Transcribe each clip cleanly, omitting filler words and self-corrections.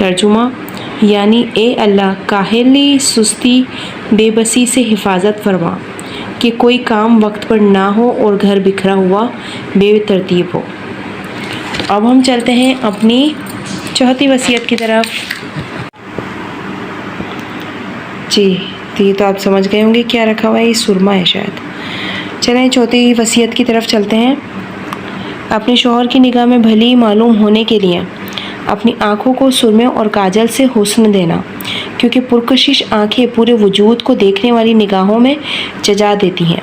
ترجمہ یعنی اے اللہ کاہلی سستی بے بسی سے حفاظت فرما کہ کوئی کام وقت پر نہ ہو اور گھر بکھرا ہوا بے ترتیب ہو۔ اب ہم چلتے ہیں اپنی چوتھی وصیت کی طرف۔ جی یہ تو آپ سمجھ گئے ہوں گے کیا رکھا ہوا ہے، یہ سرما ہے شاید۔ چلیں چوتھی وصیت کی طرف چلتے ہیں۔ اپنے شوہر کی نگاہ میں بھلی معلوم ہونے کے لیے اپنی آنکھوں کو سرمے اور کاجل سے حسن دینا، کیونکہ پرکشش آنکھیں پورے وجود کو دیکھنے والی نگاہوں میں ججا دیتی ہیں۔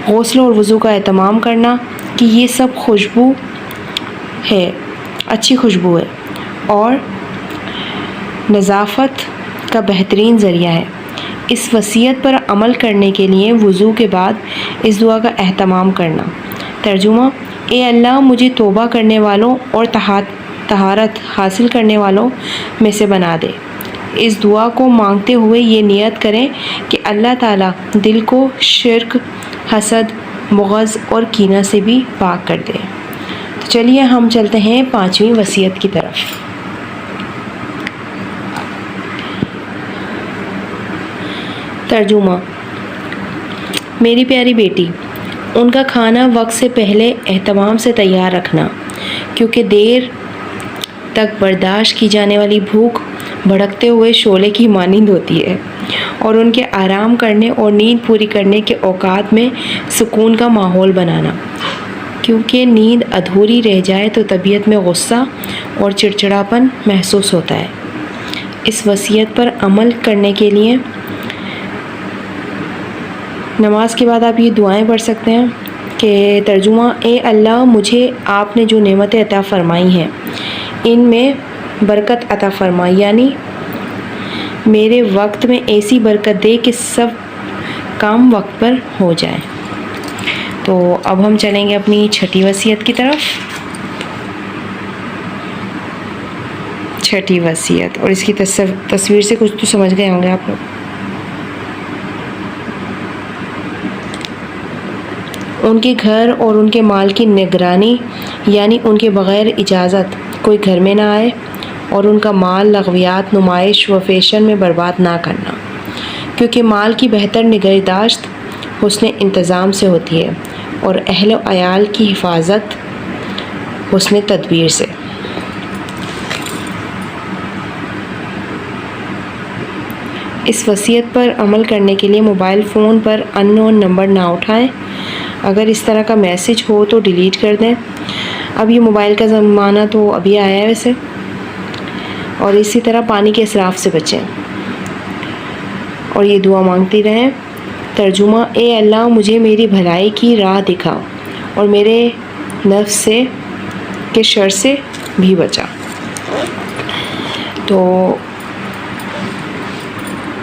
غسل اور وضو کا اہتمام کرنا کہ یہ سب خوشبو ہے، اچھی خوشبو ہے اور نظافت کا بہترین ذریعہ ہے۔ اس وصیت پر عمل کرنے کے لیے وضو کے بعد اس دعا کا اہتمام کرنا۔ ترجمہ اے اللہ مجھے توبہ کرنے والوں اور طہارت حاصل کرنے والوں میں سے بنا دے۔ اس دعا کو مانگتے ہوئے یہ نیت کریں کہ اللہ تعالیٰ دل کو شرک، حسد، بغض اور کینہ سے بھی پاک کر دے۔ تو چلیے ہم چلتے ہیں پانچویں وصیت کی طرف۔ ترجمہ میری پیاری بیٹی، ان کا کھانا وقت سے پہلے اہتمام سے تیار رکھنا، کیونکہ دیر تک برداشت کی جانے والی بھوک بھڑکتے ہوئے شعلے کی مانند ہوتی ہے، اور ان کے آرام کرنے اور نیند پوری کرنے کے اوقات میں سکون کا ماحول بنانا، کیونکہ نیند ادھوری رہ جائے تو طبیعت میں غصہ اور چڑچڑاپن محسوس ہوتا ہے۔ اس وصیت پر عمل کرنے کے لیے نماز کے بعد آپ یہ دعائیں پڑھ سکتے ہیں کہ ترجمہ اے اللہ مجھے آپ نے جو نعمتیں عطا فرمائی ہیں ان میں برکت عطا فرما، یعنی میرے وقت میں ایسی برکت دے کہ سب کام وقت پر ہو جائیں۔ تو اب ہم چلیں گے اپنی چھٹی وصیت کی طرف۔ چھٹی وصیت، اور اس کی تصویر سے کچھ تو سمجھ گئے ہوں گے آپ لوگ۔ ان کے گھر اور ان کے مال کی نگرانی، یعنی ان کے بغیر اجازت کوئی گھر میں نہ آئے، اور ان کا مال لغویات، نمائش و فیشن میں برباد نہ کرنا، کیونکہ مال کی بہتر نگہداشت حسن انتظام سے ہوتی ہے اور اہل و عیال کی حفاظت حسن تدبیر سے۔ اس وصیت پر عمل کرنے کے لیے موبائل فون پر ان نون نمبر نہ اٹھائیں۔ اگر اس طرح کا میسج ہو تو ڈیلیٹ کر دیں۔ اب یہ موبائل کا زمانہ تو ابھی آیا ہے ویسے۔ اور اسی طرح پانی کے اسراف سے بچیں اور یہ دعا مانگتی رہیں۔ ترجمہ اے اللہ مجھے میری بھلائی کی راہ دکھا اور میرے نفس کے شر سے بھی بچا۔ تو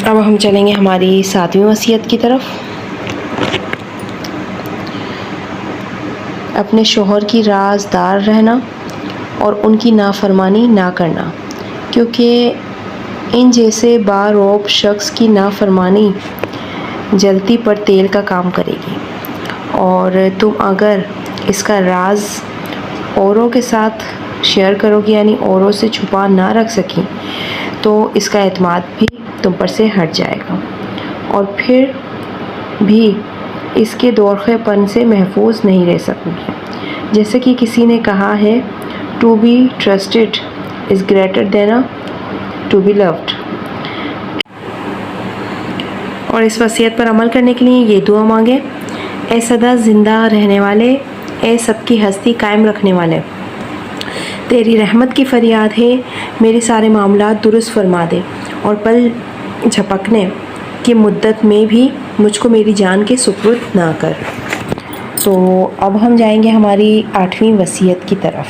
اب ہم چلیں گے ہماری ساتویں وصیت کی طرف۔ اپنے شوہر کی رازدار رہنا اور ان کی نافرمانی نہ کرنا، کیونکہ ان جیسے باروب شخص کی نافرمانی جلتی پر تیل کا کام کرے گی، اور تم اگر اس کا راز اوروں کے ساتھ شیئر کرو گی، یعنی اوروں سے چھپا نہ رکھ سکی، تو اس کا اعتماد بھی تم پر سے ہٹ جائے گا، اور پھر بھی اس کے دورخے پن سے محفوظ نہیں رہ سکو گی۔ جیسے کہ کسی نے کہا ہے to be trusted is greater than to be loved. اور اس وصیت پر عمل کرنے کے لیے یہ دعا مانگیں، اے سدا زندہ رہنے والے، اے سب کی ہستی قائم رکھنے والے، تیری رحمت کی فریاد ہے، میرے سارے معاملات درست فرما دے، اور پل جھپکنے کی مدت میں بھی مجھ کو میری جان کے سپرد نہ کر۔ تو اب ہم جائیں گے ہماری آٹھویں وصیت کی طرف۔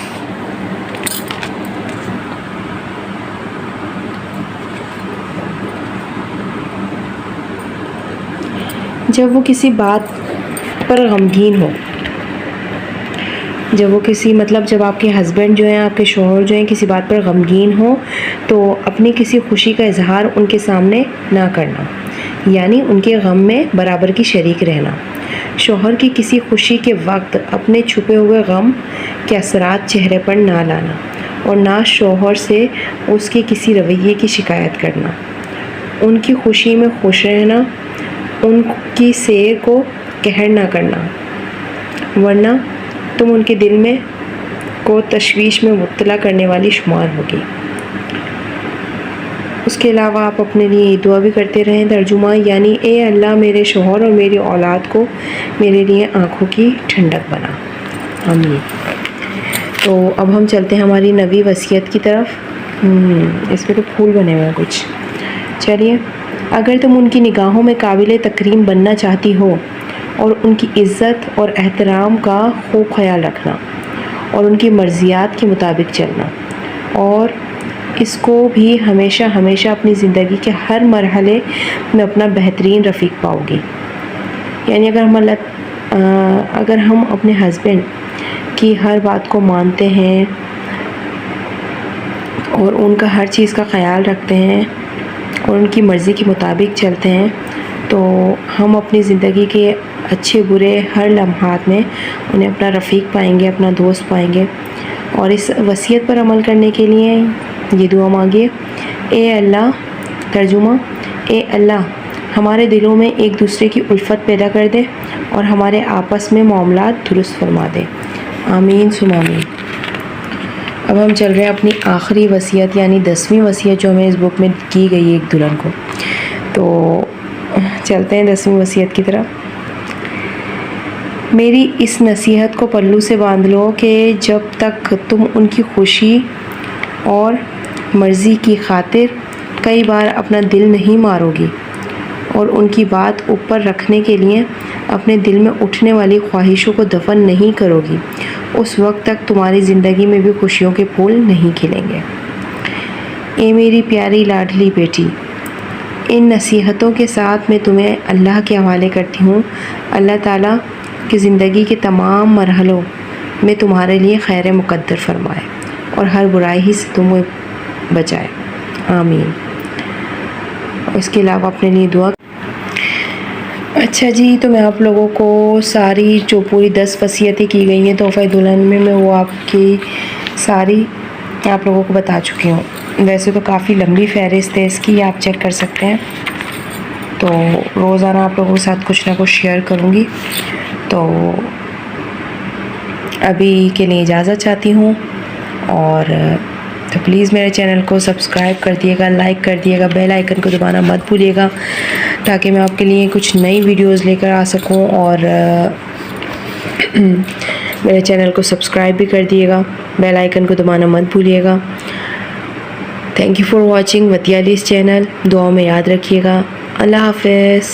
جب وہ کسی بات پر غمگین ہو، جب آپ کے ہسبینڈ جو ہیں، آپ کے شوہر جو ہیں کسی بات پر غمگین ہو، تو اپنی کسی خوشی کا اظہار ان کے سامنے نہ کرنا، یعنی ان کے غم میں برابر کی شریک رہنا۔ شوہر کی کسی خوشی کے وقت اپنے چھپے ہوئے غم کے اثرات چہرے پر نہ لانا، اور نہ شوہر سے اس کے کسی رویے کی شکایت کرنا، ان کی خوشی میں خوش رہنا، ان کی سیر کو قہر نہ کرنا، ورنہ تم ان کے دل میں کو تشویش میں مبتلا کرنے والی شمار ہوگی۔ اس کے علاوہ آپ اپنے لیے یہ دعا بھی کرتے رہیں۔ ترجمہ یعنی اے اللہ میرے شوہر اور میری اولاد کو میرے لیے آنکھوں کی ٹھنڈک بنا، آمین۔ تو اب ہم چلتے ہیں ہماری نویں وصیت کی طرف۔ اس میں تو پھول بنے ہوئے ہیں کچھ، چلیے۔ اگر تم ان کی نگاہوں میں قابل تکریم بننا چاہتی ہو اور ان کی عزت اور احترام کا خوب خیال رکھنا اور ان کی مرضیات کے مطابق چلنا، اور اس کو بھی ہمیشہ ہمیشہ اپنی زندگی کے ہر مرحلے میں اپنا بہترین رفیق پاؤ گی، یعنی اگر ہم اپنے ہسبینڈ کی ہر بات کو مانتے ہیں اور ان کا ہر چیز کا خیال رکھتے ہیں اور ان کی مرضی کے مطابق چلتے ہیں، تو ہم اپنی زندگی کے اچھے برے ہر لمحات میں انہیں اپنا رفیق پائیں گے، اپنا دوست پائیں گے۔ اور اس وصیت پر عمل کرنے کے لیے یہ دعا مانگیے۔ اے اللہ، ترجمہ اے اللہ ہمارے دلوں میں ایک دوسرے کی الفت پیدا کر دے اور ہمارے آپس میں معاملات درست فرما دے، آمین ثم آمین۔ اب ہم چل رہے ہیں اپنی آخری وصیت یعنی 10ویں وصیت جو ہمیں اس بک میں کی گئی ہے ایک دلہن کو۔ تو چلتے ہیں 10ویں وصیت کی طرف۔ میری اس نصیحت کو پلو سے باندھ لو کہ جب تک تم ان کی خوشی اور مرضی کی خاطر کئی بار اپنا دل نہیں مارو گی اور ان کی بات اوپر رکھنے کے لیے اپنے دل میں اٹھنے والی خواہشوں کو دفن نہیں کرو گی، اس وقت تک تمہاری زندگی میں بھی خوشیوں کے پھول نہیں کھلیں گے۔ اے میری پیاری لاڈلی بیٹی، ان نصیحتوں کے ساتھ میں تمہیں اللہ کے حوالے کرتی ہوں۔ اللہ تعالیٰ کی زندگی کے تمام مرحلوں میں تمہارے لیے خیر مقدر فرمائے اور ہر برائی سے تمہیں بچائے، آمین۔ اس کے علاوہ اپنے لیے دعا۔ اچھا جی، تو میں آپ لوگوں کو ساری جو پوری 10 وصیتیں کی گئی ہیں تحفہ دلہن میں وہ آپ کی ساری آپ لوگوں کو بتا چکی ہوں۔ ویسے تو کافی لمبی فہرست ہے اس کی، آپ چیک کر سکتے ہیں۔ تو روزانہ آپ لوگوں کے ساتھ کچھ نہ کچھ شیئر کروں گی۔ تو ابھی کے لیے اجازت چاہتی ہوں، اور تو پلیز میرے چینل کو سبسکرائب کر دیے گا، لائک کر دیے گا، بیل آئیکن کو دبانا مت بھولیے گا تاکہ میں آپ کے لیے کچھ نئی ویڈیوز لے کر آ سکوں، اور میرے چینل کو سبسکرائب بھی کر دیے گا، بیل آئیکن کو دبانا مت بھولیے گا۔ تھینک یو فار واچنگ وتی علیز چینل، دعاؤں میں یاد رکھیے گا۔ اللہ حافظ۔